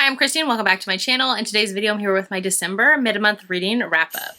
Hi, I'm Christy and welcome back to my channel. In today's video, I'm here with my December mid-month reading wrap-up.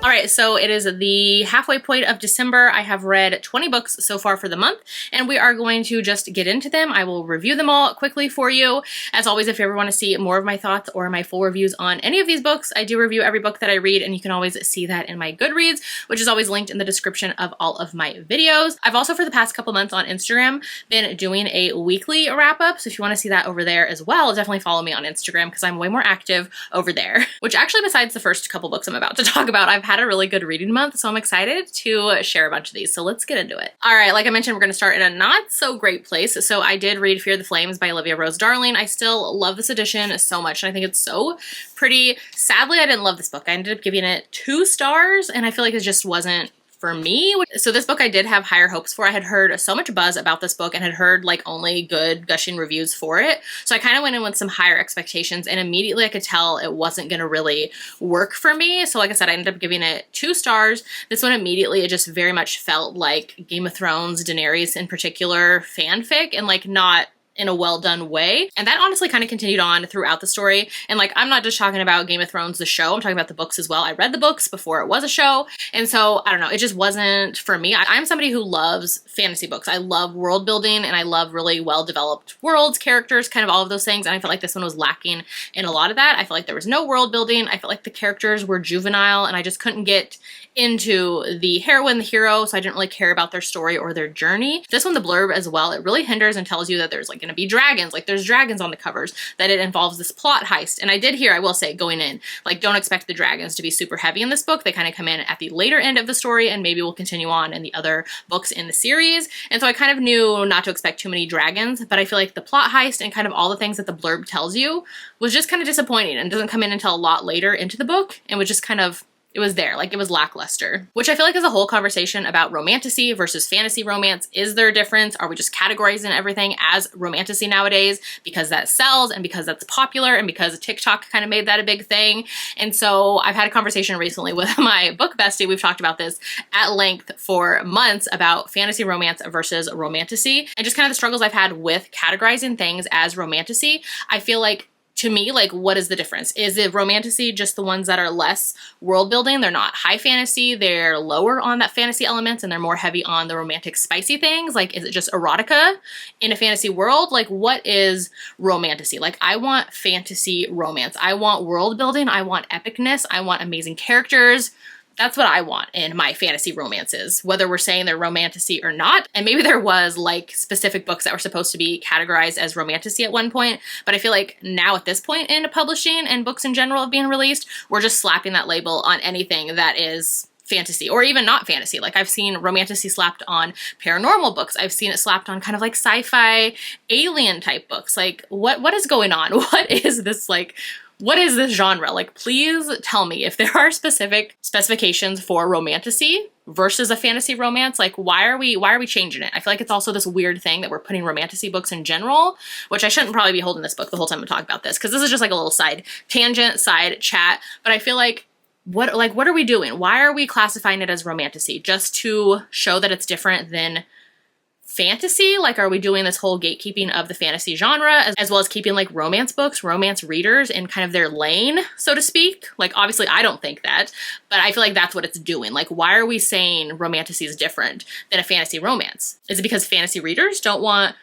All right, so it is the halfway point of December. I have read 20 books so far for the month, and we are going to just get into them. I will review them all quickly for you. As always, if you ever want to see more of my thoughts or my full reviews on any of these books, I do review every book that I read, and you can always see that in my Goodreads, which is always linked in the description of all of my videos. I've also, for the past couple months on Instagram, been doing a weekly wrap-up, so if you want to see that over there as well, definitely follow me on Instagram because I'm way more active over there. Which actually, besides the first couple books I'm about to talk about, I've had a really good reading month, so I'm excited to share a bunch of these. So let's get into it. All right, like I mentioned, we're going to start in a not so great place. So I did read Fear the Flames by Olivia Rose Darling. I still love this edition so much, and I think it's so pretty. Sadly, I didn't love this book. I ended up giving it 2 stars, and I feel like it just wasn't for me. So this book I did have higher hopes for. I had heard so much buzz about this book and had heard like only good gushing reviews for it. So I kind of went in with some higher expectations, and immediately I could tell it wasn't going to really work for me. So like I said, I ended up giving it 2 stars. This one immediately, it just very much felt like Game of Thrones, Daenerys in particular fanfic, and like not in a well done way. And that honestly kind of continued on throughout the story. And like, I'm not just talking about Game of Thrones, the show, I'm talking about the books as well. I read the books before it was a show. And so I don't know, it just wasn't for me. I'm somebody who loves fantasy books. I love world building and I love really well developed worlds, characters, kind of all of those things. And I felt like this one was lacking in a lot of that. I felt like there was no world building. I felt like the characters were juvenile and I just couldn't get into the heroine, the hero, so I didn't really care about their story or their journey. This one, the blurb as well, it really hinders and tells you that there's like going to be dragons, like there's dragons on the covers, that it involves this plot heist. And I did hear, I will say, going in, like don't expect the dragons to be super heavy in this book. They kind of come in at the later end of the story and maybe will continue on in the other books in the series. And so I kind of knew not to expect too many dragons, but I feel like the plot heist and kind of all the things that the blurb tells you was just kind of disappointing and doesn't come in until a lot later into the book and was just kind of, it was there, like it was lackluster, which I feel like is a whole conversation about romantasy versus fantasy romance. Is there a difference? Are we just categorizing everything as romantasy nowadays because that sells and because that's popular and because TikTok kind of made that a big thing? And so I've had a conversation recently with my book bestie. We've talked about this at length for months about fantasy romance versus romantasy and just kind of the struggles I've had with categorizing things as romantasy. I feel like, to me, like, what is the difference? Is it romantasy just the ones that are less world building? They're not high fantasy, they're lower on that fantasy elements, and they're more heavy on the romantic spicy things? Like, is it just erotica in a fantasy world? Like, what is romantasy? Like, I want fantasy romance. I want world building. I want epicness. I want amazing characters. That's what I want in my fantasy romances, whether we're saying they're romantasy or not. And maybe there was like specific books that were supposed to be categorized as romantasy at one point, but I feel like now at this point in publishing and books in general of being released, we're just slapping that label on anything that is fantasy or even not fantasy. Like I've seen romantasy slapped on paranormal books. I've seen it slapped on kind of like sci-fi alien type books. Like what is going on? What is this like? What is this genre? Like, please tell me if there are specific specifications for romantasy versus a fantasy romance. Like, why are we changing it? I feel like it's also this weird thing that we're putting romantasy books in general, which I shouldn't probably be holding this book the whole time I'm talking about this, because this is just like a little side tangent, side chat. But I feel like what are we doing? Why are we classifying it as romantasy? Just to show that it's different than fantasy? Like, are we doing this whole gatekeeping of the fantasy genre as well as keeping like romance books, romance readers in kind of their lane, so to speak? Like, obviously I don't think that, but I feel like that's what it's doing. Like, why are we saying romantasy is different than a fantasy romance? Is it because fantasy readers don't want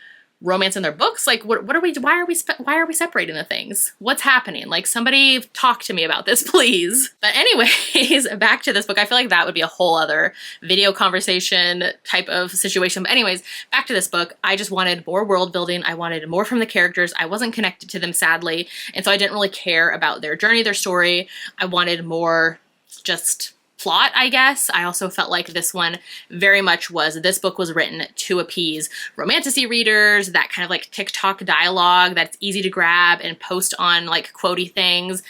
romance in their books? Like, why are we separating the things? What's happening? Like, somebody talk to me about this, please. But anyways, back to this book. I feel like that would be a whole other video conversation type of situation. But anyways, back to this book. I just wanted more world building. I wanted more from the characters. I wasn't connected to them, sadly. And so I didn't really care about their journey, their story. I wanted more just plot, I guess. I also felt like this one very much was, this book was written to appease romantasy readers, that kind of like TikTok dialogue that's easy to grab and post on like quotey things.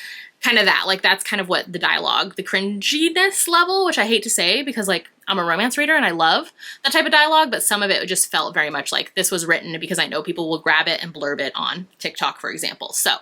Kind of that, like that's kind of what the dialogue, the cringiness level, which I hate to say because like I'm a romance reader and I love that type of dialogue, but some of it just felt very much like this was written because I know people will grab it and blurb it on TikTok, for example. So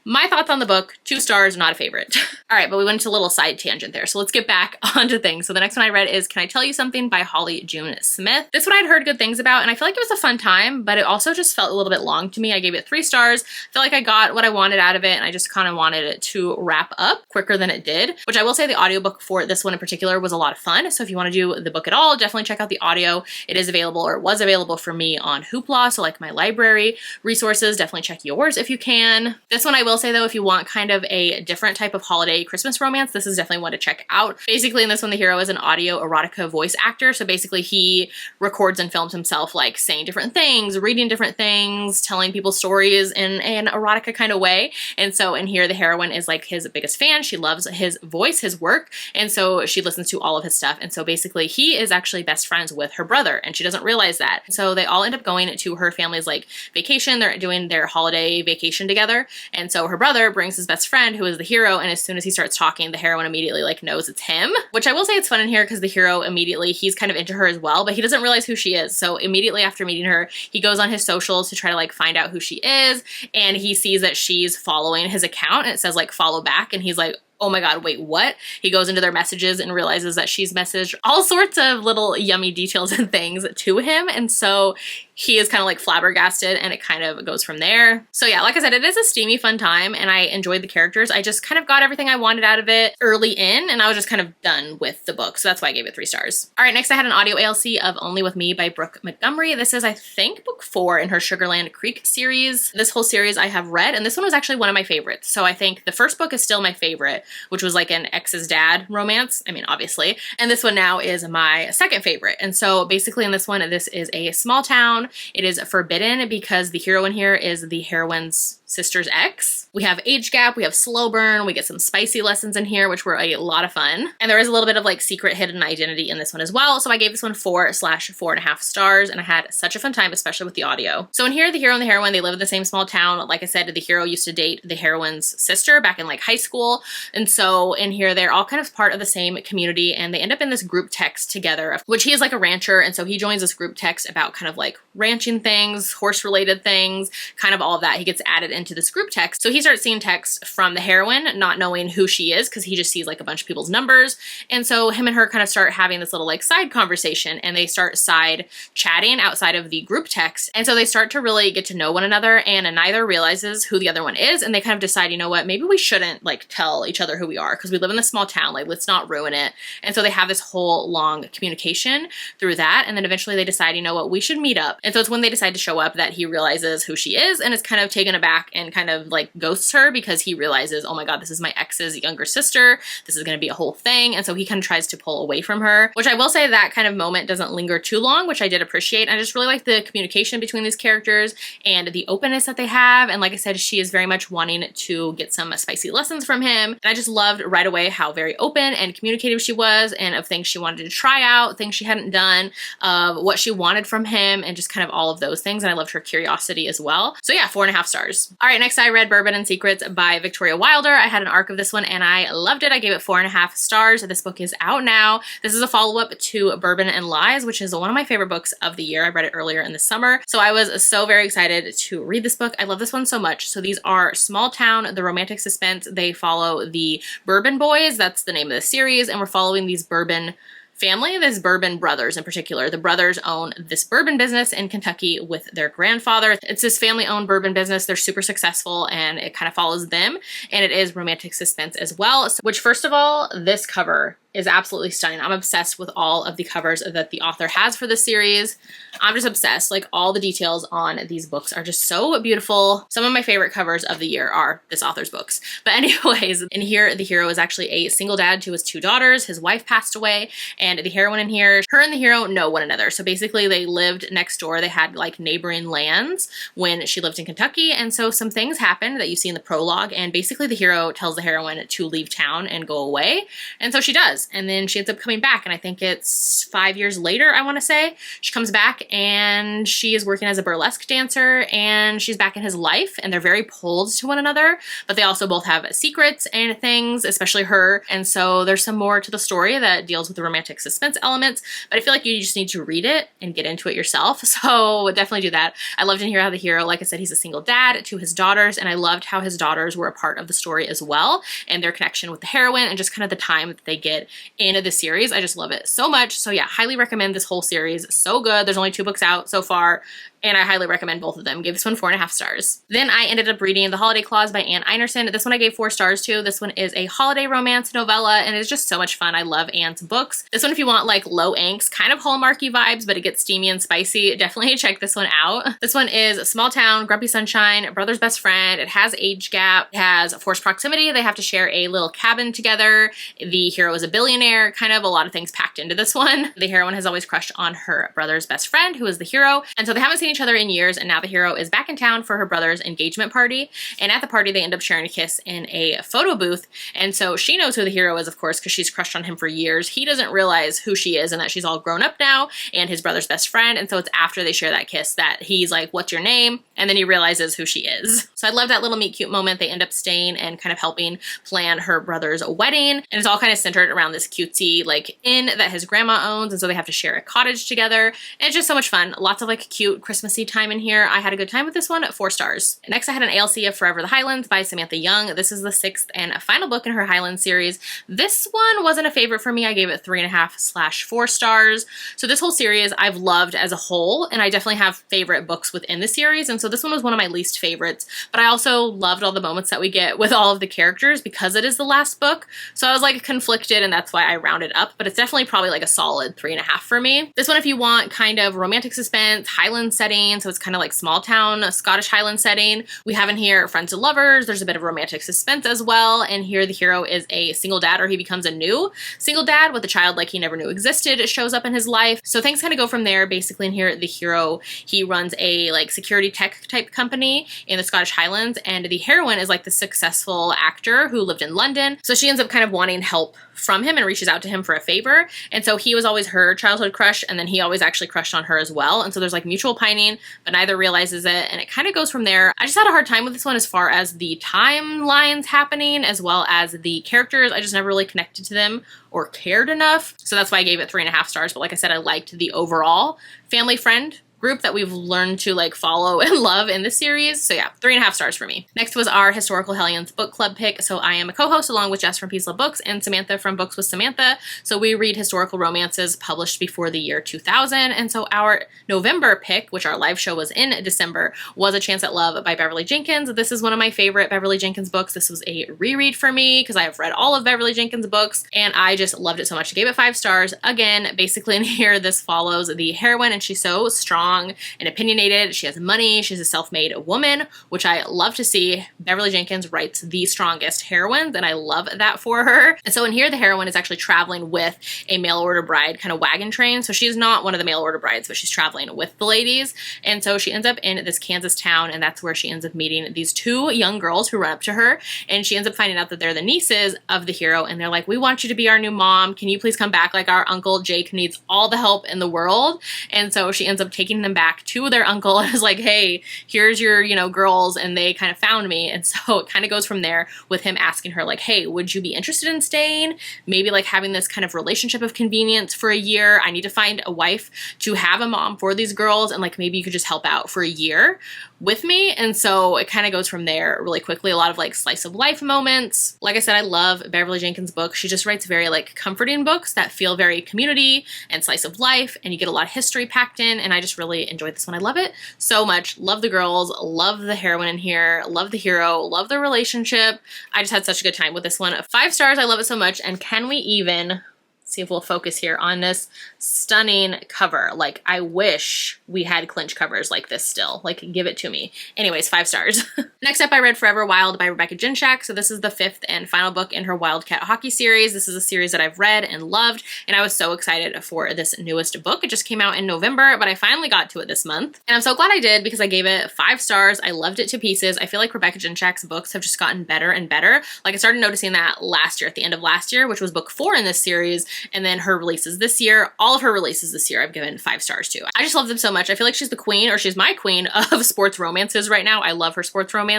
my thoughts on the book, 2 stars, not a favorite. All right, but we went into a little side tangent there. So let's get back onto things. So the next one I read is Can I Tell You Something by Holly June Smith. This one I'd heard good things about and I feel like it was a fun time, but it also just felt a little bit long to me. I gave it 3 stars. I feel like I got what I wanted out of it and I just kind of wanted it to wrap up quicker than it did, which I will say the audiobook for this one in particular was a lot of fun. So if you want to do the book at all, definitely check out the audio. It is available, or it was available for me on Hoopla. So like my library resources, definitely check yours if you can. This one I will say though, if you want kind of a different type of holiday Christmas romance, this is definitely one to check out. Basically in this one, the hero is an audio erotica voice actor. So basically he records and films himself like saying different things, reading different things, telling people stories in an erotica kind of way. And so in here, the heroine is like his biggest fan. She loves his voice, his work. And so she listens to all of his stuff. And so basically he is actually best friends with her brother and she doesn't realize that. So they all end up going to her family's like vacation. They're doing their holiday vacation together. And so her brother brings his best friend who is the hero. And as soon as he starts talking, the heroine immediately like knows it's him, which I will say it's fun in here because the hero immediately, he's kind of into her as well, but he doesn't realize who she is. So immediately after meeting her, he goes on his socials to try to like find out who she is. And he sees that she's following his account and it says like follow back. And he's like, oh my God, wait, what? He goes into their messages and realizes that she's messaged all sorts of little yummy details and things to him. And so he is kind of like flabbergasted and it kind of goes from there. So yeah, like I said, it is a steamy, fun time and I enjoyed the characters. I just kind of got everything I wanted out of it early in and I was just kind of done with the book. So that's why I gave it 3 stars. All right, next I had an audio ALC of Only With Me by Brooke Montgomery. This is, I think, book 4 in her Sugarland Creek series. This whole series I have read and this one was actually one of my favorites. So I think the first book is still my favorite, which was like an ex's dad romance. I mean, obviously. And this one now is my second favorite. And so basically in this one, this is a small town. It is forbidden because the hero in here is the heroine's sister's ex. We have age gap, we have slow burn, we get some spicy lessons in here, which were a lot of fun. And there is a little bit of like secret hidden identity in this one as well. So I gave this one 4/4.5 stars and I had such a fun time, especially with the audio. So in here, the hero and the heroine, they live in the same small town. Like I said, the hero used to date the heroine's sister back in like high school. And so in here, they're all kind of part of the same community and they end up in this group text together, which he is like a rancher. And so he joins this group text about kind of like ranching things, horse related things, kind of all of that. He gets added into this group text. So he starts seeing text from the heroine, not knowing who she is because he just sees like a bunch of people's numbers. And so him and her kind of start having this little like side conversation and they start side chatting outside of the group text. And so they start to really get to know one another and neither realizes who the other one is. And they kind of decide, you know what, maybe we shouldn't like tell each other who we are because we live in this small town, like let's not ruin it. And so they have this whole long communication through that. And then eventually they decide, you know what, we should meet up. And so it's when they decide to show up that he realizes who she is and is kind of taken aback and kind of like ghosts her because he realizes, oh my God, this is my ex's younger sister. This is going to be a whole thing. And so he kind of tries to pull away from her, which I will say that kind of moment doesn't linger too long, which I did appreciate. I just really like the communication between these characters and the openness that they have. And like I said, she is very much wanting to get some spicy lessons from him. And I just loved right away how very open and communicative she was and of things she wanted to try out, things she hadn't done, of what she wanted from him and just kind of all of those things. And I loved her curiosity as well. So yeah, 4.5 stars. All right, next I read Bourbon and Secrets by Victoria Wilder. I had an arc of this one and I loved it. I gave it 4.5 stars. This book is out now. This is a follow-up to Bourbon and Lies, which is one of my favorite books of the year. I read it earlier in the summer. So I was so very excited to read this book. I love this one so much. So these are small town, the romantic suspense. They follow the Bourbon Boys. That's the name of the series. And we're following these Bourbon family, these Bourbon brothers in particular. The brothers own this bourbon business in Kentucky with their grandfather. It's this family-owned bourbon business. They're super successful and it kind of follows them. And it is romantic suspense as well, which first of all, this cover is absolutely stunning. I'm obsessed with all of the covers that the author has for this series. I'm just obsessed. Like all the details on these books are just so beautiful. Some of my favorite covers of the year are this author's books. But anyways, in here, the hero is actually a single dad to his 2 daughters. His wife passed away and the heroine in here, her and the hero know one another. So basically they lived next door. They had like neighboring lands when she lived in Kentucky. And so some things happened that you see in the prologue. And basically the hero tells the heroine to leave town and go away. And so she does. Christmas. And then she ends up coming back, and I think it's 5 years later, I want to say. She comes back and she is working as a burlesque dancer, and she's back in his life, and they're very pulled to one another, but they also both have secrets and things, especially her. And so there's some more to the story that deals with the romantic suspense elements, but I feel like you just need to read it and get into it yourself. So definitely do that. I loved to hear how the hero, like I said, he's a single dad to his daughters, and I loved how his daughters were a part of the story as well, and their connection with the heroine and just kind of the time that they get into the series. I just love it so much. So yeah, highly recommend this whole series. So good. There's only 2 books out so far, and I highly recommend both of them. Give this one 4.5 stars. Then I ended up reading The Holiday Clause by Anne Einerson. This one I gave 4 stars to. This one is a holiday romance novella, and it's just so much fun. I love Anne's books. This one, if you want like low angst, kind of Hallmarky vibes, but it gets steamy and spicy, definitely check this one out. This one is small town, grumpy sunshine, brother's best friend. It has age gap, it has forced proximity. They have to share a little cabin together. The hero is a billionaire, kind of a lot of things packed into this one. The heroine has always crushed on her brother's best friend, who is the hero, and so they haven't seen each other in years, and now the hero is back in town for her brother's engagement party, and at the party they end up sharing a kiss in a photo booth. And so she knows who the hero is, of course, because she's crushed on him for years. He doesn't realize who she is and that she's all grown up now and his brother's best friend, and so it's after they share that kiss that he's like, what's your name? And then he realizes who she is. So I love that little meet cute moment. They end up staying and kind of helping plan her brother's wedding, and it's all kind of centered around this cutesy like inn that his grandma owns, and so they have to share a cottage together, and it's just so much fun. Lots of like cute Christmassy time in here. I had a good time with this one at 4 stars. Next, I had an ALC of Forever the Highlands by Samantha Young. This is the 6th and final book in her Highlands series. This one wasn't a favorite for me. I gave it 3.5/4 stars. So this whole series I've loved as a whole, and I definitely have favorite books within the series, and so this one was one of my least favorites, but I also loved all the moments that we get with all of the characters because it is the last book. So I was like conflicted, and that's why I rounded up, but it's definitely probably like a solid 3.5 for me. This one, if you want kind of romantic suspense, Highland setting, so it's kind of like small town, a Scottish Highland setting. We have in here friends and lovers. There's a bit of romantic suspense as well. And here the hero is a single dad, or he becomes a new single dad with a child like he never knew existed. It shows up in his life. So things kind of go from there. Basically in here, the hero, he runs a like security tech type company in the Scottish Highlands, and the heroine is like the successful actor who lived in London. So she ends up kind of wanting help from him and reaches out to him for a favor. And so he was always her childhood crush, and then he always actually crushed on her as well. And so there's like mutual pining, but neither realizes it, and it kind of goes from there. I just had a hard time with this one as far as the timelines happening as well as the characters. I just never really connected to them or cared enough. So that's why I gave it 3.5 stars. But like I said, I liked the overall family friend group that we've learned to like follow and love in this series. So yeah, 3.5 stars for me. Next was our Historical Hellions book club pick. So I am a co-host along with Jess from Peace Love Books and Samantha from Books with Samantha. So we read historical romances published before the year 2000. And so our November pick, which our live show was in December, was A Chance at Love by Beverly Jenkins. This is one of my favorite Beverly Jenkins books. This was a reread for me because I have read all of Beverly Jenkins' books, and I just loved it so much. I gave it 5 stars. Again, basically in here, this follows the heroine, and she's so strong and opinionated. She has money. She's a self-made woman, which I love to see. Beverly Jenkins writes the strongest heroines, and I love that for her. And so in here, the heroine is actually traveling with a mail order bride kind of wagon train. So she's not one of the mail order brides, but she's traveling with the ladies. And so she ends up in this Kansas town, and that's where she ends up meeting these 2 young girls who run up to her. And she ends up finding out that they're the nieces of the hero, and they're like, we want you to be our new mom. Can you please come back? Like, our uncle Jake needs all the help in the world. And so she ends up taking them back to their uncle and is like, hey, here's your, girls, and they kind of found me. And so it kind of goes from there with him asking her like, hey, would you be interested in staying? Maybe like having this kind of relationship of convenience for a year. I need to find a wife to have a mom for these girls, and like maybe you could just help out for a year with me. And so it kind of goes from there really quickly. A lot of like slice of life moments. Like I said, I love Beverly Jenkins' books. She just writes very like comforting books that feel very community and slice of life, and you get a lot of history packed in, and I just really enjoyed this one. I love it so much. Love the girls, love the heroine in here, love the hero, love the relationship. I just had such a good time with this one. 5 stars. I love it so much. And can we even see if we'll focus here on this stunning cover? Like, I wish we had clinch covers like this still. Like, give it to me. Anyways, 5 stars. Next up, I read Forever Wild by Rebecca Jinchak. So this is the 5th and final book in her Wildcat Hockey series. This is a series that I've read and loved, and I was so excited for this newest book. It just came out in November, but I finally got to it this month. And I'm so glad I did because I gave it 5 stars. I loved it to pieces. I feel like Rebecca Jinchak's books have just gotten better and better. Like I started noticing that last year, at the end of last year, which was book 4 in this series, and then her releases this year. All of her releases this year I've given 5 stars to. I just love them so much. I feel like she's the queen, or she's my queen of sports romances right now. I love her sports romances.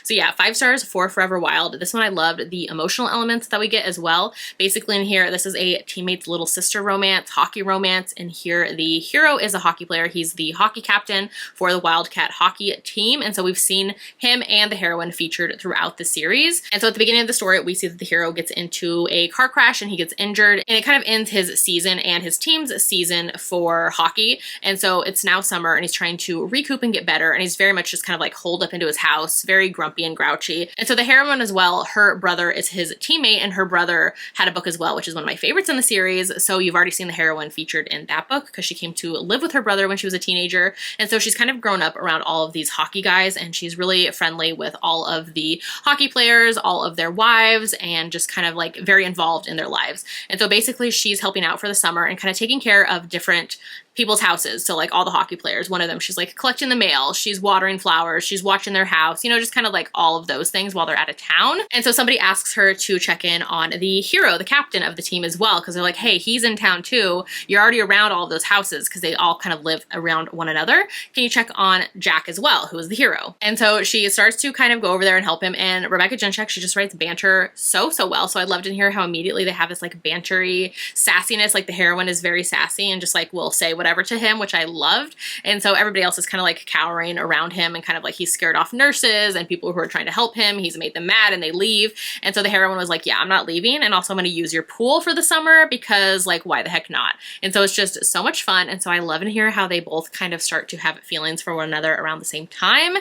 So yeah, 5 stars for Forever Wild. This one I loved the emotional elements that we get as well. Basically in here, this is a teammate's little sister romance, hockey romance, and here the hero is a hockey player. He's the hockey captain for the Wildcat hockey team, and so we've seen him and the heroine featured throughout the series. And so at the beginning of the story, we see that the hero gets into a car crash and he gets injured, and it kind of ends his season and his team's season for hockey. And so it's now summer and he's trying to recoup and get better, and he's very much just kind of like holed up into his house, very grumpy and grouchy. And so the heroine as well, her brother is his teammate, and her brother had a book as well, which is one of my favorites in the series. So you've already seen the heroine featured in that book because she came to live with her brother when she was a teenager. And so she's kind of grown up around all of these hockey guys, and she's really friendly with all of the hockey players, all of their wives, and just kind of like very involved in their lives. And so basically she's helping out for the summer and kind of taking care of different people's houses. So like all the hockey players, one of them, she's like collecting the mail, she's watering flowers, she's watching their house, you know, just kind of like all of those things while they're out of town. And so somebody asks her to check in on the hero, the captain of the team as well, because they're like, hey, he's in town too. You're already around all of those houses because they all kind of live around one another. Can you check on Jack as well, who is the hero? And so she starts to kind of go over there and help him. And Rebecca Jinchak, she just writes banter so well. So I loved in here how immediately they have this like bantery sassiness. Like the heroine is very sassy and just like will say whatever to him, which I loved. And so everybody else is kind of like cowering around him and kind of like he's scared off nurses and people who are trying to help him. He's made them mad and they leave. And so the heroine was like, yeah, I'm not leaving. And also I'm going to use your pool for the summer because like, why the heck not? And so it's just so much fun. And so I love in here how they both kind of start to have feelings for one another around the same time.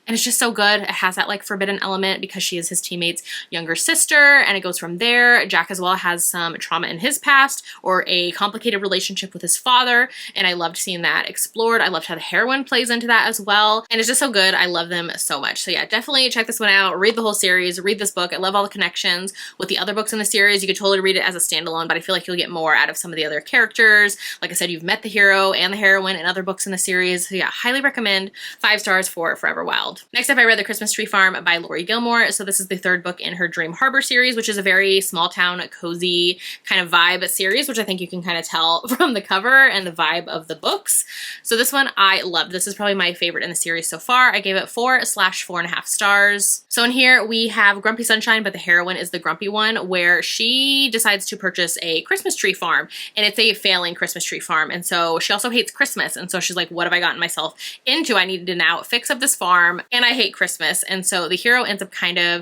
And it's just so good. It has that like forbidden element because she is his teammate's younger sister, and it goes from there. Jack as well has some trauma in his past or a complicated relationship with his father, and I loved seeing that explored. I loved how the heroine plays into that as well, and it's just so good. I love them so much. So yeah, definitely check this one out. Read the whole series, read this book. I love all the connections with the other books in the series. You could totally read it as a standalone, but I feel like you'll get more out of some of the other characters. Like I said, you've met the hero and the heroine in other books in the series. So yeah, highly recommend. 5 stars for Forever Wild. Next up, I read The Christmas Tree Farm by Lori Gilmore. So this is the 3rd book in her Dream Harbor series, which is a very small town, cozy kind of vibe series, which I think you can kind of tell from the cover and the vibe of the books. So this one I loved. This is probably my favorite in the series so far. I gave it 4/4.5 stars. So in here we have Grumpy Sunshine, but the heroine is the grumpy one, where she decides to purchase a Christmas tree farm, and it's a failing Christmas tree farm. And so she also hates Christmas. And so she's like, what have I gotten myself into? I need to now fix up this farm, and I hate Christmas. And so the hero ends up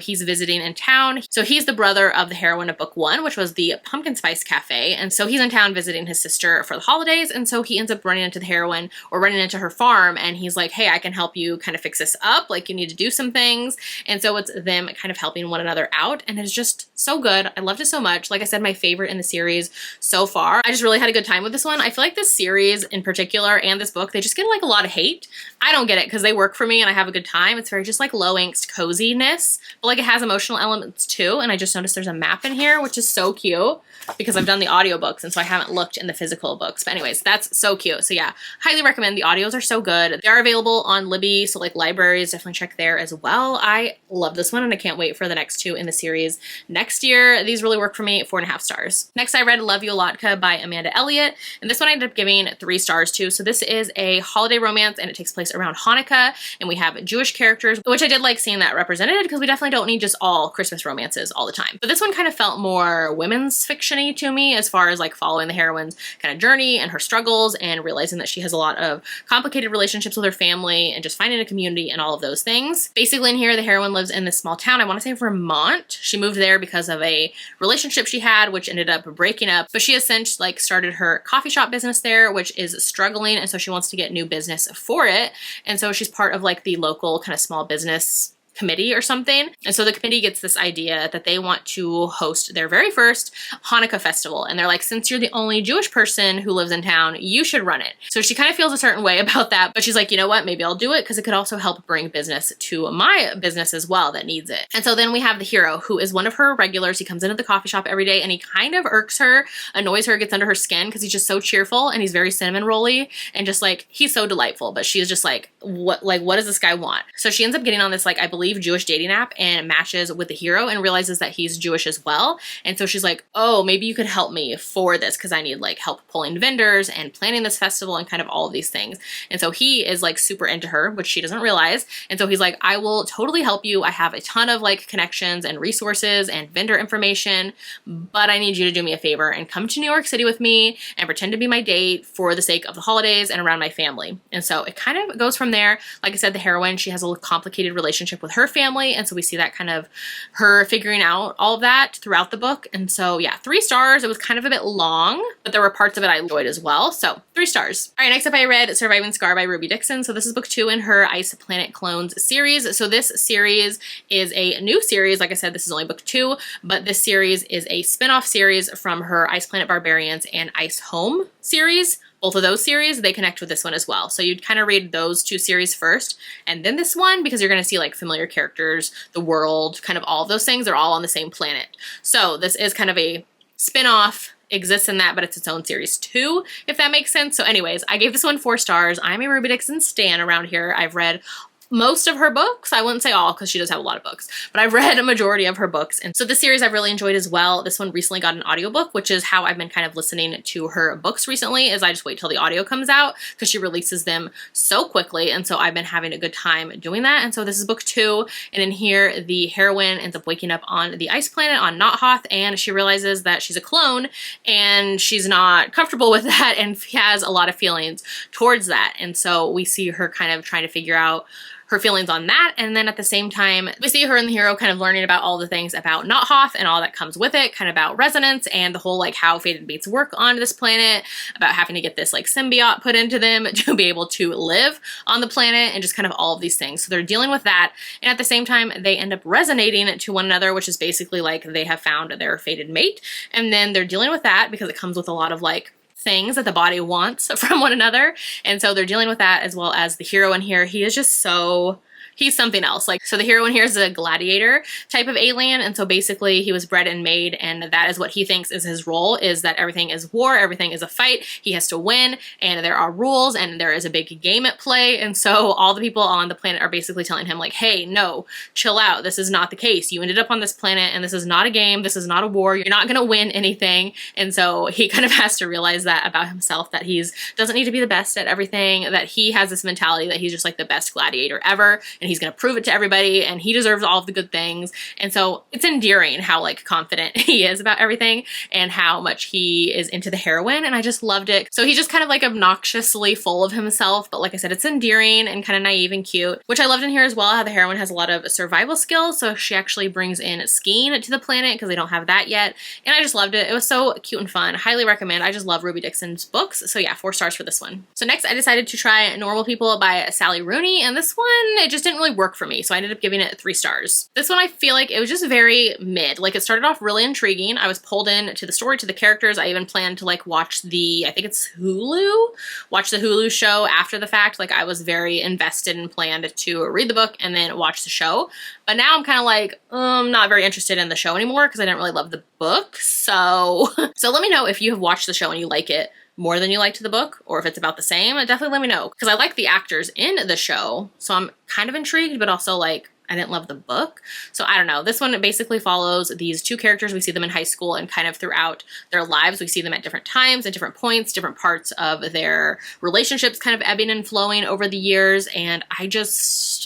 he's visiting in town. So he's the brother of the heroine of book 1, which was the Pumpkin Spice Cafe. And so he's in town visiting his sister for the holidays. And so he ends up running into the heroine, or running into her farm, and he's like, hey, I can help you kind of fix this up. Like, you need to do some things. And so it's them kind of helping one another out. And it's just so good. I loved it so much. Like I said, my favorite in the series so far. I just really had a good time with this one. I feel like this series in particular and this book, they just get like a lot of hate. I don't get it because they work for me and I have a good time. It's very just like low angst coziness, but like it has emotional elements too. And I just noticed there's a map in here, which is so cute because I've done the audiobooks and so I haven't looked in the physical books. But anyways, that's so cute. So yeah, highly recommend. The audios are so good. They are available on Libby, so like libraries, definitely check there as well. I love this one and I can't wait for the next 2 in the series next year. These really work for me. 4.5 stars. Next, I read You Lotka by Amanda Elliott, and this one I ended up giving 3 stars to. So this is a holiday romance and it takes place around Hanukkah, and we have Jewish characters, which I did like seeing that represented because we definitely don't need just all Christmas romances all the time. But this one kind of felt more women's fiction-y to me as far as like following the heroine's kind of journey and her struggles and realizing that she has a lot of complicated relationships with her family and just finding a community and all of those things. Basically in here, the heroine lives in this small town, I want to say Vermont. She moved there because of a relationship she had, which ended up breaking up, but she has since like started her coffee shop business there, which is struggling, and so she wants to get new business for it. And so she's part of like the local kind of small business committee or something. And so the committee gets this idea that they want to host their very first Hanukkah festival. And they're like, since you're the only Jewish person who lives in town, you should run it. So she kind of feels a certain way about that, but she's like, you know what, maybe I'll do it because it could also help bring business to my business as well that needs it. And so then we have the hero, who is one of her regulars. He comes into the coffee shop every day and he kind of irks her, annoys her, gets under her skin because he's just so cheerful and he's very cinnamon rolly and just like, he's so delightful, but she's just like, what does this guy want? So she ends up getting on this, like, I believe Jewish dating app and matches with the hero and realizes that he's Jewish as well. And so she's like, oh, maybe you could help me for this because I need like help pulling vendors and planning this festival and kind of all of these things. And so he is like super into her, which she doesn't realize. And so he's like, I will totally help you. I have a ton of like connections and resources and vendor information, but I need you to do me a favor and come to New York City with me and pretend to be my date for the sake of the holidays and around my family. And so it kind of goes from there. Like I said, the heroine, she has a complicated relationship with her family. And so we see that kind of her figuring out all of that throughout the book. And so yeah, 3 stars. It was kind of a bit long, but there were parts of it I enjoyed as well. So 3 stars. All right, next up I read Surviving Scar by Ruby Dixon. So this is book 2 in her Ice Planet Clones series. So this series is a new series. Like I said, this is only book 2, but this series is a spin-off series from her Ice Planet Barbarians and Ice Home series. Both of those series, they connect with this one as well. So you'd kind of read those 2 series first and then this one, because you're going to see like familiar characters, the world, kind of all of those things are all on the same planet. So this is kind of a spin-off, exists in that, but it's its own series too, if that makes sense. So anyways, I gave this one 4 stars. I'm a Ruby Dixon stan around here. I've read most of her books. I wouldn't say all because she does have a lot of books, but I've read a majority of her books. And so this series I've really enjoyed as well. This one recently got an audiobook, which is how I've been kind of listening to her books recently, is I just wait till the audio comes out because she releases them so quickly. And so I've been having a good time doing that. And so this is book 2. And in here, the heroine ends up waking up on the ice planet on Nothoth, and she realizes that she's a clone and she's not comfortable with that and has a lot of feelings towards that. And so we see her kind of trying to figure out her feelings on that. And then at the same time, we see her and the hero kind of learning about all the things about Nothoth and all that comes with it, kind of about resonance and the whole like how fated mates work on this planet, about having to get this like symbiote put into them to be able to live on the planet and just kind of all of these things. So they're dealing with that. And at the same time, they end up resonating to one another, which is basically like they have found their fated mate. And then they're dealing with that because it comes with a lot of like things that the body wants from one another. And so they're dealing with that, as well as the hero in here. He is just so... he's something else. Like, so the hero in here is a gladiator type of alien. And so basically he was bred and made, and that is what he thinks is his role, is that everything is war, everything is a fight. He has to win, and there are rules, and there is a big game at play. And so all the people on the planet are basically telling him like, hey, no, chill out. This is not the case. You ended up on this planet and this is not a game. This is not a war. You're not going to win anything. And so he kind of has to realize that about himself, that he's doesn't need to be the best at everything, that he has this mentality that he's just like the best gladiator ever. And he's going to prove it to everybody, and he deserves all of the good things. And so it's endearing how like confident he is about everything and how much he is into the heroine. And I just loved it. So he's just kind of like obnoxiously full of himself. But like I said, it's endearing and kind of naive and cute, which I loved in here as well, how the heroine has a lot of survival skills. So she actually brings in skiing to the planet because they don't have that yet. And I just loved it. It was so cute and fun. Highly recommend. I just love Ruby Dixon's books. So yeah, 4 stars for this one. So next I decided to try Normal People by Sally Rooney. And this one, it just didn't really work for me, so I ended up giving it 3 stars. This one I feel like it was just very mid. Like, it started off really intriguing. I was pulled in to the story, to the characters. I even planned to like watch the, I think it's Hulu, watch the Hulu show after the fact. Like, I was very invested and planned to read the book and then watch the show. But now I'm kind of like, not very interested in the show anymore because I didn't really love the book. So let me know if you have watched the show and you like it more than you liked the book, or if it's about the same. Definitely let me know, because I like the actors in the show, so I'm kind of intrigued, but also like I didn't love the book. So I don't know. This one basically follows these 2 characters. We see them in high school and kind of throughout their lives. We see them at different times, at different points, different parts of their relationships kind of ebbing and flowing over the years. And I don't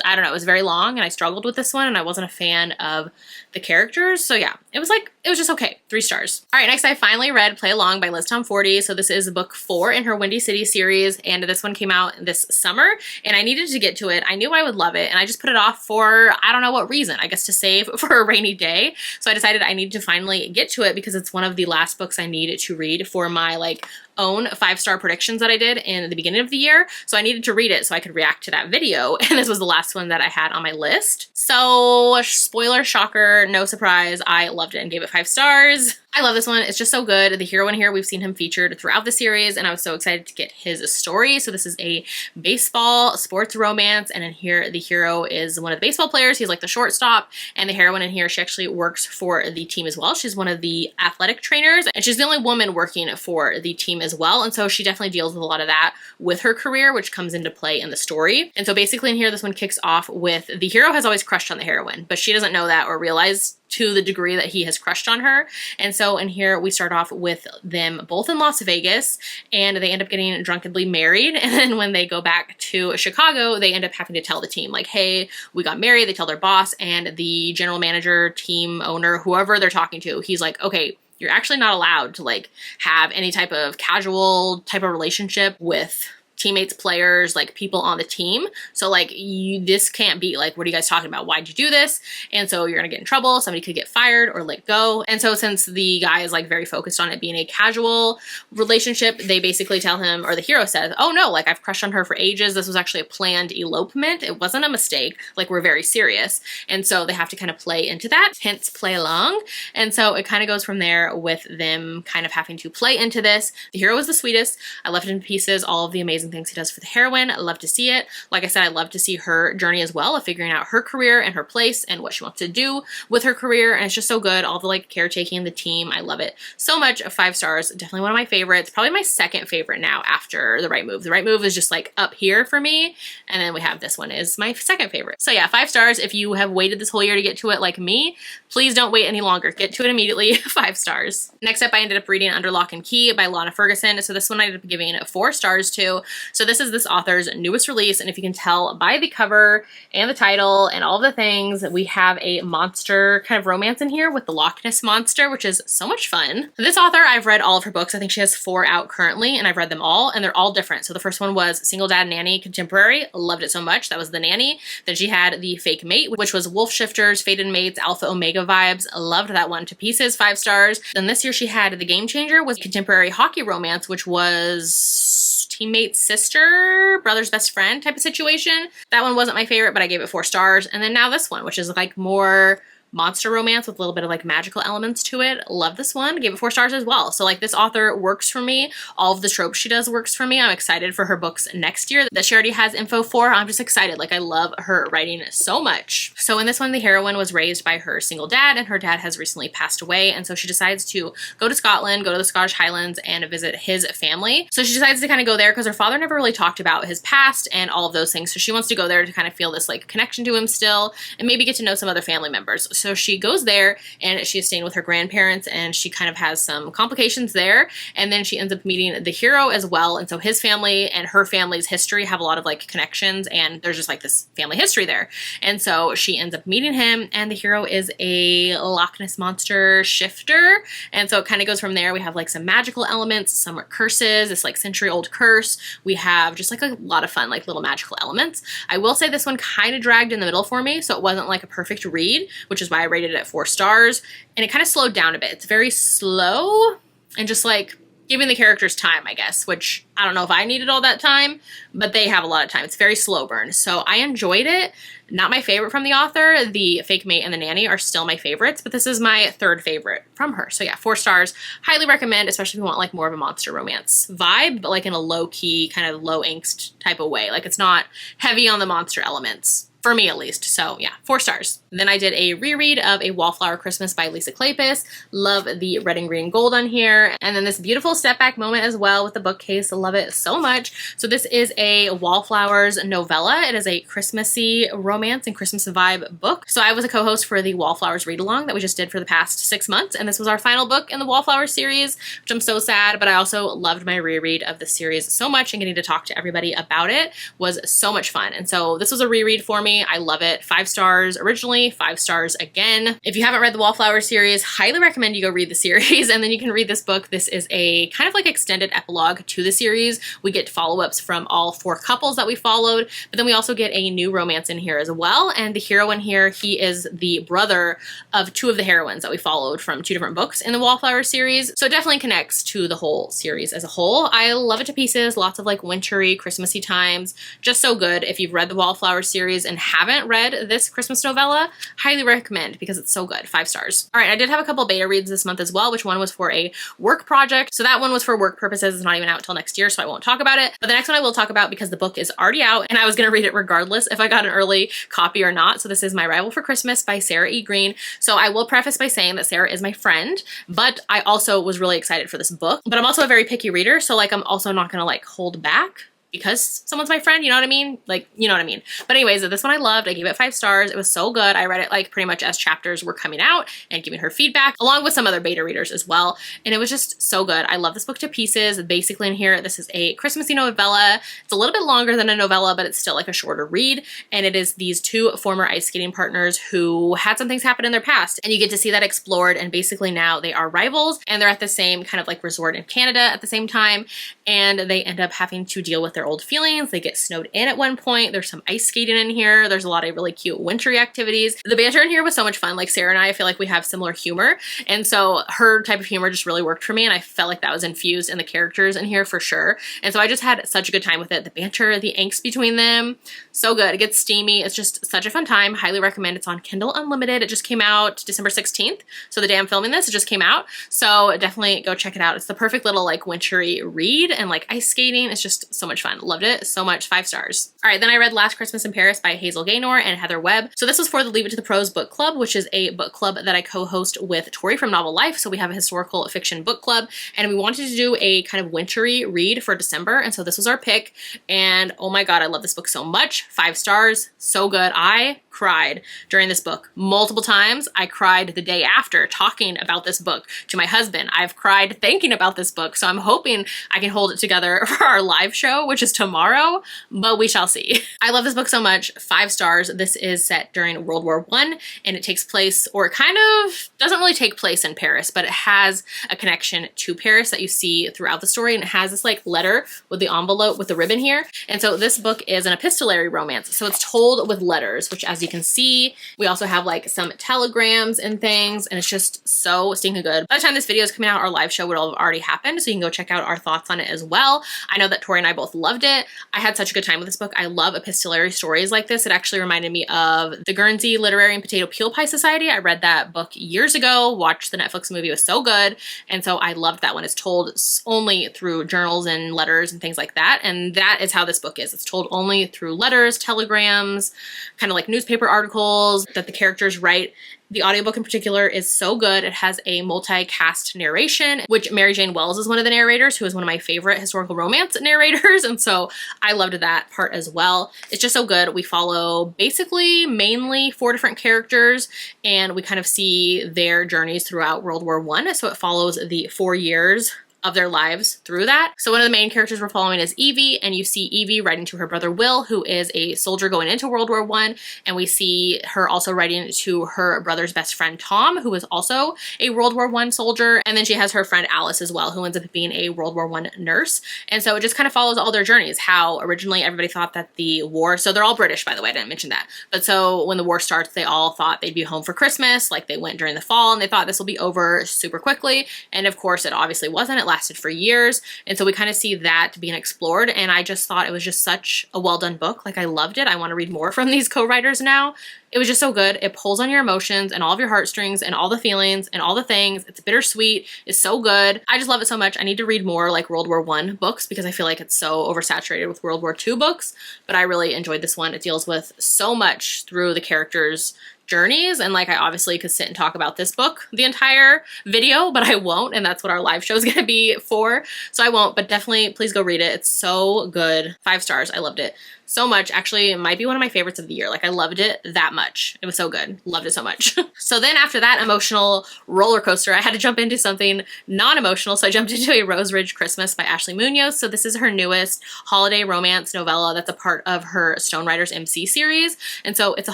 know, it was very long and I struggled with this one and I wasn't a fan of the characters. So yeah, it was just okay. 3 stars. All right, next I finally read Play Along by Liz Tom 40. So this is book 4 in her Windy City series, and this one came out this summer and I needed to get to it. I knew I would love it and I just put it off for, I don't know what reason, I guess to save for a rainy day. So I decided I need to finally get to it because it's one of the last books I need to read for my like own 5-star predictions that I did in the beginning of the year. So I needed to read it so I could react to that video. And this was the last one that I had on my list. So spoiler, shocker, no surprise, I loved it and gave it 5 stars. I love this one. It's just so good. The hero in here, we've seen him featured throughout the series and I was so excited to get his story. So this is a baseball sports romance, and in here the hero is one of the baseball players. He's like the shortstop, and the heroine in here, she actually works for the team as well. She's one of the athletic trainers and she's the only woman working for the team as well. And so she definitely deals with a lot of that with her career, which comes into play in the story. And so basically in here, this one kicks off with the hero has always crushed on the heroine, but she doesn't know that or realize to the degree that he has crushed on her. And so in here we start off with them both in Las Vegas, and they end up getting drunkenly married. And then when they go back to Chicago, they end up having to tell the team like, hey, we got married. They tell their boss, and the general manager, team owner, whoever they're talking to, he's like, okay, you're actually not allowed to like have any type of casual type of relationship with teammates, players, like people on the team. So like this can't be like, what are you guys talking about? Why'd you do this? And so you're gonna get in trouble. Somebody could get fired or let go. And so since the guy is like very focused on it being a casual relationship, they basically tell him, or the hero says, oh no, like I've crushed on her for ages. This was actually a planned elopement. It wasn't a mistake. Like we're very serious. And so they have to kind of play into that, hence play along. And so it kind of goes from there with them kind of having to play into this. The hero is the sweetest. I left it in pieces, all of the amazing things he does for the heroine. I love to see it. Like I said, I love to see her journey as well of figuring out her career and her place and what she wants to do with her career. And it's just so good. All the like caretaking the team. I love it so much. 5 stars. Definitely one of my favorites. Probably my second favorite now after The Right Move. The Right Move is just like up here for me. And then we have this one is my second favorite. So yeah, 5 stars. If you have waited this whole year to get to it like me, please don't wait any longer. Get to it immediately. 5 stars. Next up, I ended up reading Underlock and Key by Lana Ferguson. So this one I ended up giving 4 stars to. So this is this author's newest release, and if you can tell by the cover and the title and all the things, we have a monster kind of romance in here with the Loch Ness Monster, which is so much fun. This author, I've read all of her books. I think she has 4 out currently, and I've read them all, and they're all different. So the first one was Single Dad Nanny Contemporary. Loved it so much. That was The Nanny. Then she had The Fake Mate, which was Wolf Shifters, Fated Mates, Alpha Omega vibes. Loved that one to pieces. 5 stars. Then this year she had The Game Changer, was contemporary hockey romance, which was teammate's sister, brother's best friend type of situation. That one wasn't my favorite, but I gave it 4 stars. And then now this one, which is like more monster romance with a little bit of like magical elements to it. Love this one. Gave it 4 stars as well. So like this author works for me. All of the tropes she does works for me. I'm excited for her books next year that she already has info for. I'm just excited. Like I love her writing so much. So in this one, the heroine was raised by her single dad, and her dad has recently passed away. And so she decides to go to Scotland, go to the Scottish Highlands and visit his family. So she decides to kind of go there because her father never really talked about his past and all of those things. So she wants to go there to kind of feel this like connection to him still and maybe get to know some other family members. So she goes there and she is staying with her grandparents, and she kind of has some complications there. And then she ends up meeting the hero as well. And so his family and her family's history have a lot of like connections, and there's just like this family history there. And so she ends up meeting him, and the hero is a Loch Ness Monster shifter. And so it kind of goes from there. We have like some magical elements, some curses, this like century-old curse. We have just like a lot of fun, like little magical elements. I will say this one kind of dragged in the middle for me, so it wasn't like a perfect read, which is why I rated it at 4 stars. And it kind of slowed down a bit. It's very slow and just like giving the characters time, I guess, which I don't know if I needed all that time, but they have a lot of time. It's very slow burn. So I enjoyed it. Not my favorite from the author. The Fake Mate and The Nanny are still my favorites, but this is my 3rd favorite from her. So yeah, 4 stars. Highly recommend, especially if you want like more of a monster romance vibe, but like in a low-key, kind of low angst type of way. Like it's not heavy on the monster elements. For me at least. So yeah, 4 stars. Then I did a reread of A Wallflower Christmas by Lisa Kleypas. Love the red and green gold on here. And then this beautiful step back moment as well with the bookcase. Love it so much. So this is a Wallflowers novella. It is a Christmassy romance and Christmas vibe book. So I was a co-host for the Wallflowers read along that we just did for the past 6 months. And this was our final book in the Wallflowers series, which I'm so sad, but I also loved my reread of the series so much, and getting to talk to everybody about it was so much fun. And so this was a reread for me. I love it. 5 stars originally, 5 stars again. If you haven't read the Wallflower series, highly recommend you go read the series, and then you can read this book. This is a kind of like extended epilogue to the series. We get follow-ups from all 4 couples that we followed, but then we also get a new romance in here as as well. And the hero in here, he is the brother of two of the heroines that we followed from two different books in the Wallflower series. So it definitely connects to the whole series as a whole. I love it to pieces. Lots of like wintry, Christmassy times. Just so good. If you've read the Wallflower series and haven't read this Christmas novella, highly recommend because it's so good. 5 stars. All right, I did have a couple beta reads this month as well, which one was for a work project. So that one was for work purposes. It's not even out until next year, so I won't talk about it. But the next one I will talk about because the book is already out and I was going to read it regardless if I got an early copy or not. So this is My Rival for Christmas by Sarah E. Green. So I will preface by saying that Sarah is my friend, but I also was really excited for this book. But I'm also a very picky reader, so like I'm also not going to like hold back because someone's my friend, you know what I mean? Like, you know what I mean? But anyways, this one I loved. I gave it 5 stars. It was so good. I read it like pretty much as chapters were coming out and giving her feedback, along with some other beta readers as well. And it was just so good. I love this book to pieces. Basically in here, this is a Christmassy novella. It's a little bit longer than a novella, but it's still like a shorter read. And it is these two former ice skating partners who had some things happen in their past. And you get to see that explored. And basically now they are rivals and they're at the same kind of like resort in Canada at the same time. And they end up having to deal with their old feelings. They get snowed in at one point. There's some ice skating in here. There's a lot of really cute wintry activities. The banter in here was so much fun. Like Sarah and I feel like we have similar humor. And so her type of humor just really worked for me. And I felt like that was infused in the characters in here for sure. And so I just had such a good time with it. The banter, the angst between them, so good. It gets steamy. It's just such a fun time. Highly recommend. It's on Kindle Unlimited. It just came out December 16th. So the day I'm filming this, it just came out. So definitely go check it out. It's the perfect little like wintry read and like ice skating. It's just so much fun. Loved it so much. 5 stars. All right, then I read Last Christmas in Paris by Hazel Gaynor and Heather Webb. So this was for the Leave It to the Pros book club, which is a book club that I co-host with Tori from Novel Life. So we have a historical fiction book club and we wanted to do a kind of wintry read for December. And so this was our pick. And oh my God, I love this book so much. 5 stars. So good. I cried during this book multiple times. I cried the day after talking about this book to my husband. I've cried thinking about this book. So I'm hoping I can hold it together for our live show, which is tomorrow, but we shall see. I love this book so much. 5 stars. This is set during World War I and it takes place, or it kind of doesn't really take place in Paris, but it has a connection to Paris that you see throughout the story. And it has this like letter with the envelope with the ribbon here. And so this book is an epistolary romance. So it's told with letters, which as you can see, we also have like some telegrams and things, and it's just so stinking good. By the time this video is coming out, our live show would all have already happened, so you can go check out our thoughts on it as well. I know that Tori and I both loved it. I had such a good time with this book. I love epistolary stories like this. It actually reminded me of the Guernsey Literary and Potato Peel Pie Society. I read that book years ago, watched the Netflix movie, it was so good, and so I loved that one. It's told only through journals and letters and things like that, and that is how this book is. It's told only through letters, telegrams, kind of like newspaper articles that the characters write. The audiobook in particular is so good. It has a multi-cast narration, which Mary Jane Wells is one of the narrators, who is one of my favorite historical romance narrators. And so I loved that part as well. It's just so good. We follow basically mainly 4 different characters and we kind of see their journeys throughout World War I. So it follows the 4 years of their lives through that. So one of the main characters we're following is Evie, and you see Evie writing to her brother Will, who is a soldier going into World War I, and we see her also writing to her brother's best friend Tom, who is also a World War I soldier, and then she has her friend Alice as well, who ends up being a World War I nurse. And so it just kind of follows all their journeys, how originally everybody thought that the war, so they're all British, by the way, I didn't mention that, but so when the war starts, they all thought they'd be home for Christmas, like they went during the fall, and they thought this will be over super quickly, and of course it obviously wasn't. It lasted for years. And so we kind of see that being explored. And I just thought it was just such a well done book. Like I loved it. I want to read more from these co-writers now. It was just so good. It pulls on your emotions and all of your heartstrings and all the feelings and all the things. It's bittersweet. It's so good. I just love it so much. I need to read more like World War I books because I feel like it's so oversaturated with World War II books. But I really enjoyed this one. It deals with so much through the characters' journeys, and like I obviously could sit and talk about this book the entire video, but I won't, and that's what our live show is going to be for, so I won't. But definitely please go read it. It's so good. 5 stars. I loved it so much. Actually, it might be one of my favorites of the year. Like I loved it that much. It was so good. Loved it so much. So then after that emotional roller coaster, I had to jump into something non-emotional. So I jumped into A Rose Ridge Christmas by Ashley Munoz. So this is her newest holiday romance novella that's a part of her Stone Riders MC series. And so it's a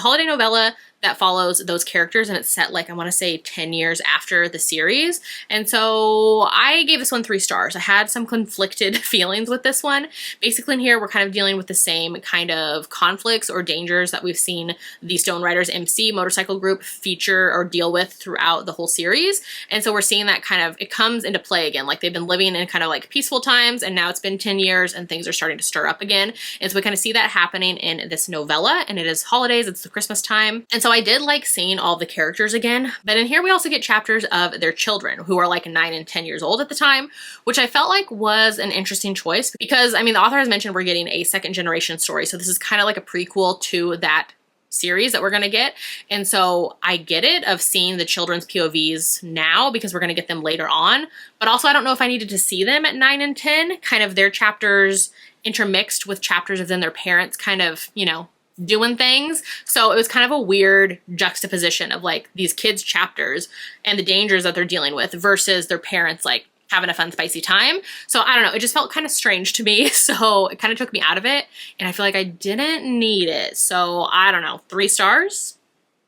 holiday novella that follows those characters, and it's set like, I want to say 10 years after the series. And so I gave this one 3 stars. I had some conflicted feelings with this one. Basically in here, we're kind of dealing with the same kind of conflicts or dangers that we've seen the Stone Riders MC motorcycle group feature or deal with throughout the whole series. And so we're seeing that kind of, it comes into play again. Like they've been living in kind of like peaceful times, and now it's been 10 years and things are starting to stir up again. And so we kind of see that happening in this novella, and it is holidays, it's the Christmas time. And so I did like seeing all the characters again, but in here we also get chapters of their children who are like 9 and 10 years old at the time, which I felt like was an interesting choice because, I mean, the author has mentioned we're getting a second generation story. So this is kind of like a prequel to that series that we're going to get. And so I get it of seeing the children's POVs now because we're going to get them later on. But also I don't know if I needed to see them at 9 and 10, kind of their chapters intermixed with chapters of then their parents kind of, you know, doing things. So it was kind of a weird juxtaposition of like these kids' chapters and the dangers that they're dealing with versus their parents like having a fun, spicy time. So I don't know, it just felt kind of strange to me. So it kind of took me out of it, and I feel like I didn't need it. So I don't know, 3 stars?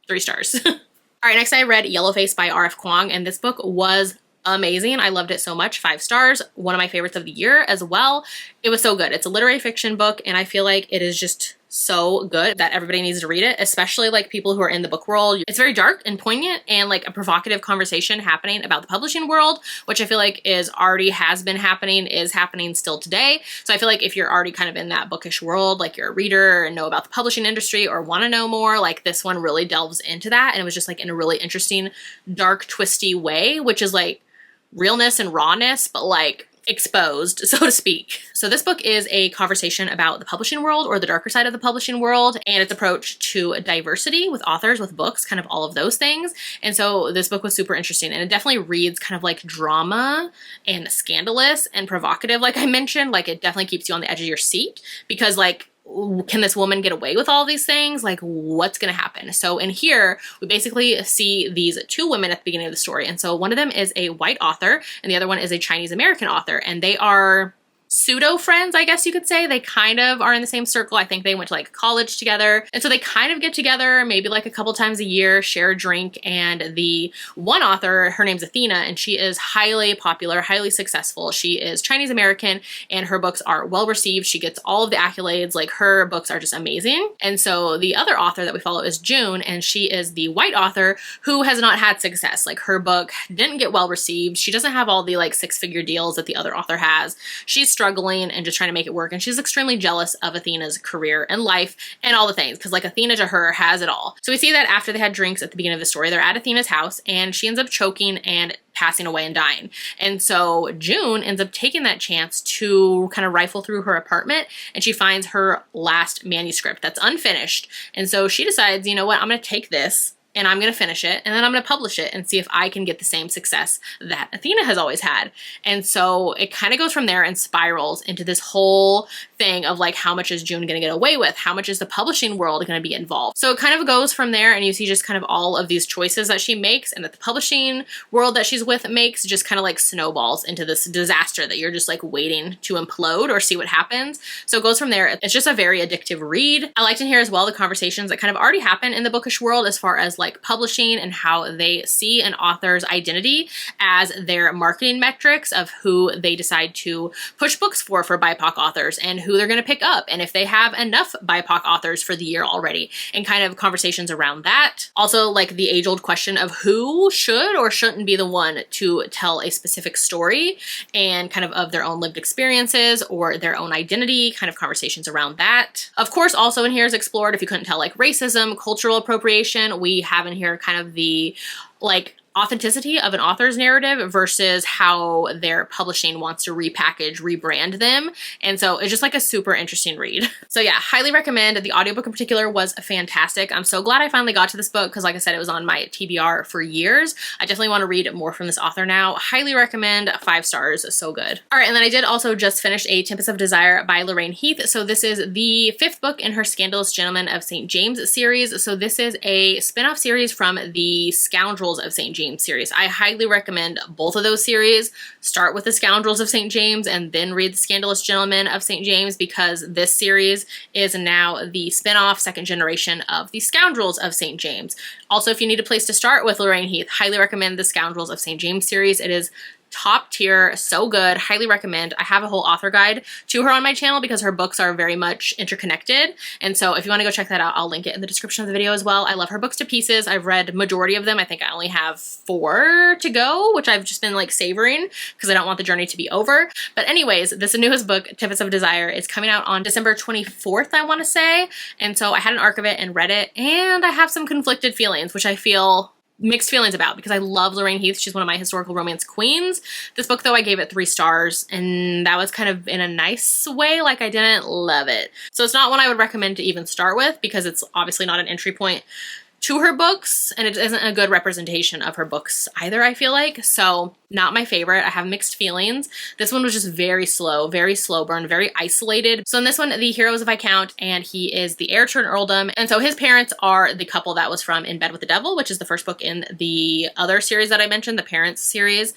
3 stars. All right, next I read Yellowface by R.F. Kuang, and this book was amazing. I loved it so much. 5 stars. One of my favorites of the year as well. It was so good. It's a literary fiction book, and I feel like it is just so good that everybody needs to read it, especially like people who are in the book world. It's very dark and poignant and like a provocative conversation happening about the publishing world, which I feel like is already has been happening, is happening still today. So I feel like if you're already kind of in that bookish world, like you're a reader and know about the publishing industry or want to know more, like this one really delves into that. And it was just like in a really interesting, dark, twisty way, which is like realness and rawness, but like exposed, so to speak. So this book is a conversation about the publishing world or the darker side of the publishing world and its approach to diversity with authors, with books, kind of all of those things. And so this book was super interesting, and it definitely reads kind of like drama and scandalous and provocative. Like I mentioned, like it definitely keeps you on the edge of your seat because like, can this woman get away with all these things? Like what's gonna happen? So in here, we basically see these 2 women at the beginning of the story. And so one of them is a white author and the other one is a Chinese American author. And they are pseudo friends, I guess you could say. They kind of are in the same circle. I think they went to like college together. And so they kind of get together maybe like a couple times a year, share a drink. And the one author, her name's Athena, and she is highly popular, highly successful. She is Chinese American and her books are well received. She gets all of the accolades. Like her books are just amazing. And so the other author that we follow is June, and she is the white author who has not had success. Like her book didn't get well received. She doesn't have all the like 6-figure deals that the other author has. She's struggling and just trying to make it work, and she's extremely jealous of Athena's career and life and all the things because like Athena to her has it all. So we see that after they had drinks at the beginning of the story, they're at Athena's house and she ends up choking and passing away and dying. And so June ends up taking that chance to kind of rifle through her apartment, and she finds her last manuscript that's unfinished. And so she decides, you know what, I'm going to take this and I'm going to finish it, and then I'm going to publish it and see if I can get the same success that Athena has always had. And so it kind of goes from there and spirals into this whole thing of like, how much is June going to get away with? How much is the publishing world going to be involved? So it kind of goes from there, and you see just kind of all of these choices that she makes and that the publishing world that she's with makes, just kind of like snowballs into this disaster that you're just like waiting to implode or see what happens. So it goes from there. It's just a very addictive read. I liked in here as well the conversations that kind of already happen in the bookish world as far as like publishing and how they see an author's identity as their marketing metrics of who they decide to push books for BIPOC authors and who they're going to pick up, and if they have enough BIPOC authors for the year already, and kind of conversations around that. Also like the age-old question of who should or shouldn't be the one to tell a specific story and kind of their own lived experiences or their own identity, kind of conversations around that. Of course, also in here is explored, if you couldn't tell, like racism, cultural appropriation. We have in here kind of the like authenticity of an author's narrative versus how their publishing wants to repackage, rebrand them. And so it's just like a super interesting read. So yeah, highly recommend. The audiobook in particular was fantastic. I'm so glad I finally got to this book because like I said, it was on my TBR for years. I definitely want to read more from this author now. Highly recommend. 5 stars. So good. All right. And then I did also just finish A Tempest of Desire by Lorraine Heath. So this is the 5th book in her Scandalous Gentlemen of St. James series. So this is a spin-off series from the Scoundrels of St. James series. I highly recommend both of those series. Start with the Scoundrels of St. James and then read the Scandalous Gentlemen of St. James, because this series is now the spin-off 2nd generation of the Scoundrels of St. James. Also, if you need a place to start with Lorraine Heath, highly recommend the Scoundrels of St. James series. It is top tier, so good, highly recommend. I have a whole author guide to her on my channel because her books are very much interconnected. And so if you want to go check that out, I'll link it in the description of the video as well. I love her books to pieces. I've read majority of them. I think I only have 4 to go, which I've just been like savoring because I don't want the journey to be over. But anyways, this newest book, Tempest of Desire, is coming out on December 24th, I want to say. And so I had an arc of it and read it, and I have some conflicted feelings, which I feel mixed feelings about because I love Lorraine Heath. She's one of my historical romance queens. This book though, I gave it 3 stars, and that was kind of in a nice way. Like, I didn't love it. So it's not one I would recommend to even start with because it's obviously not an entry point to her books, and it isn't a good representation of her books either, I feel like. So not my favorite. I have mixed feelings. This one was just very slow burn, very isolated. So in this one, the hero is a Viscount, and he is the heir to an earldom. And so his parents are the couple that was from In Bed with the Devil, which is the first book in the other series that I mentioned, the Parents series.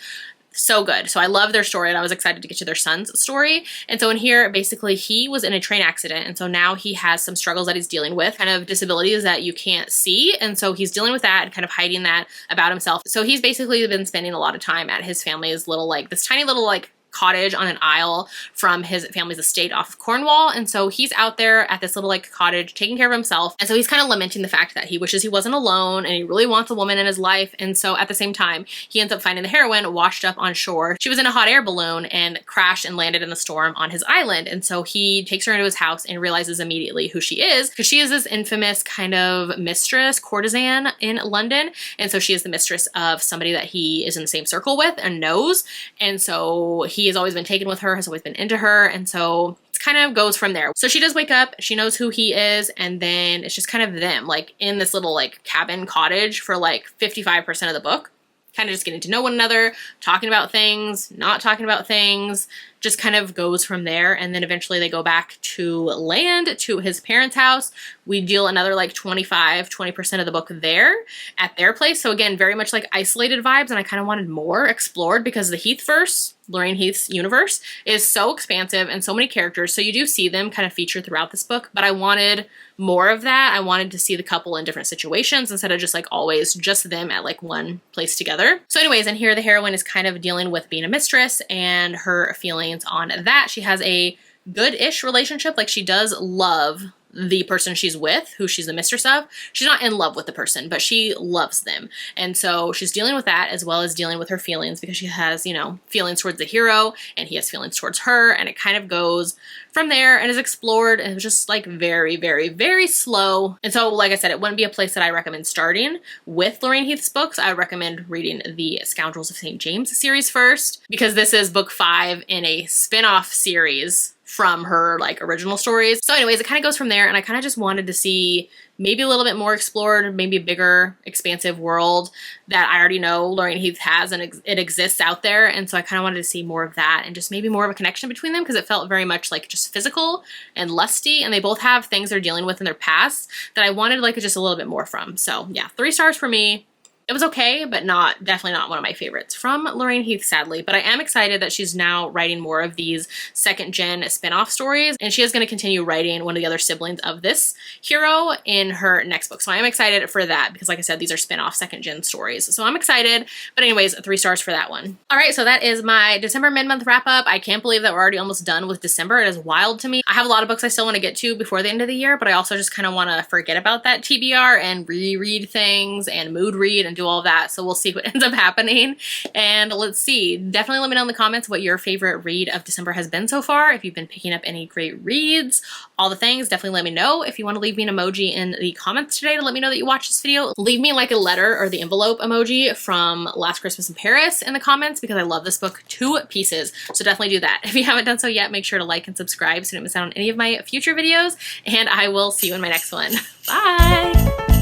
So good. So I love their story, and I was excited to get to their son's story. And so in here, basically, he was in a train accident, and so now he has some struggles that he's dealing with, kind of disabilities that you can't see, and so he's dealing with that and kind of hiding that about himself. So he's basically been spending a lot of time at his family's little, like, this tiny little, like, cottage on an isle from his family's estate off of Cornwall. And so he's out there at this little like cottage taking care of himself. And so he's kind of lamenting the fact that he wishes he wasn't alone and he really wants a woman in his life. And so at the same time, he ends up finding the heroine washed up on shore. She was in a hot air balloon and crashed and landed in the storm on his island. And so he takes her into his house and realizes immediately who she is, because she is this infamous kind of mistress, courtesan in London. And so she is the mistress of somebody that he is in the same circle with and knows. And so he has always been taken with her, has always been into her, and so it kind of goes from there. So she does wake up, she knows who he is, and then it's just kind of them, like in this little like cabin cottage for like 55% of the book, kind of just getting to know one another, talking about things, not talking about things, just kind of goes from there. And then eventually they go back to land, to his parents' house. We deal another like 20% of the book there at their place. So again, very much like isolated vibes, and I kind of wanted more explored because the Heathverse, Lorraine Heath's universe, is so expansive and so many characters. So you do see them kind of featured throughout this book, but I wanted more of that. I wanted to see the couple in different situations instead of just like always just them at like one place together. So anyways, in here the heroine is kind of dealing with being a mistress and her feelings on that. She has a good-ish relationship. Like, she does love the person she's with, who she's the mistress of. She's not in love with the person, but she loves them. And so she's dealing with that as well as dealing with her feelings, because she has, you know, feelings towards the hero and he has feelings towards her, and it kind of goes from there and is explored, and it was just like very, very, very slow. And so, like I said, it wouldn't be a place that I recommend starting with Lorraine Heath's books. I would recommend reading the Scoundrels of St. James series first, because this is book 5 in a spin-off series from her like original stories. So anyways, it kind of goes from there, and I kind of just wanted to see maybe a little bit more explored, maybe a bigger, expansive world that I already know Lorraine Heath has, and it exists out there. And so I kind of wanted to see more of that and just maybe more of a connection between them, because it felt very much like just physical and lusty, and they both have things they're dealing with in their past that I wanted like just a little bit more from. So yeah, 3 stars for me. It was okay, but definitely not one of my favorites from Lorraine Heath, sadly. But I am excited that she's now writing more of these second-gen spin-off stories, and she is going to continue writing one of the other siblings of this hero in her next book. So I am excited for that, because like I said, these are spin-off second-gen stories. So I'm excited, but anyways, 3 stars for that one. All right, so that is my December mid-month wrap-up. I can't believe that we're already almost done with December. It is wild to me. I have a lot of books I still want to get to before the end of the year, but I also just kind of want to forget about that TBR and reread things and mood read and do all of that. So we'll see what ends up happening, and let's see. Definitely let me know in the comments what your favorite read of December has been so far. If you've been picking up any great reads, all the things, definitely let me know. If you want to leave me an emoji in the comments today to let me know that you watched this video, leave me like a letter or the envelope emoji from Last Christmas in Paris in the comments, because I love this book to pieces. So definitely do that. If you haven't done so yet, make sure to like and subscribe so you don't miss out on any of my future videos, and I will see you in my next one. Bye!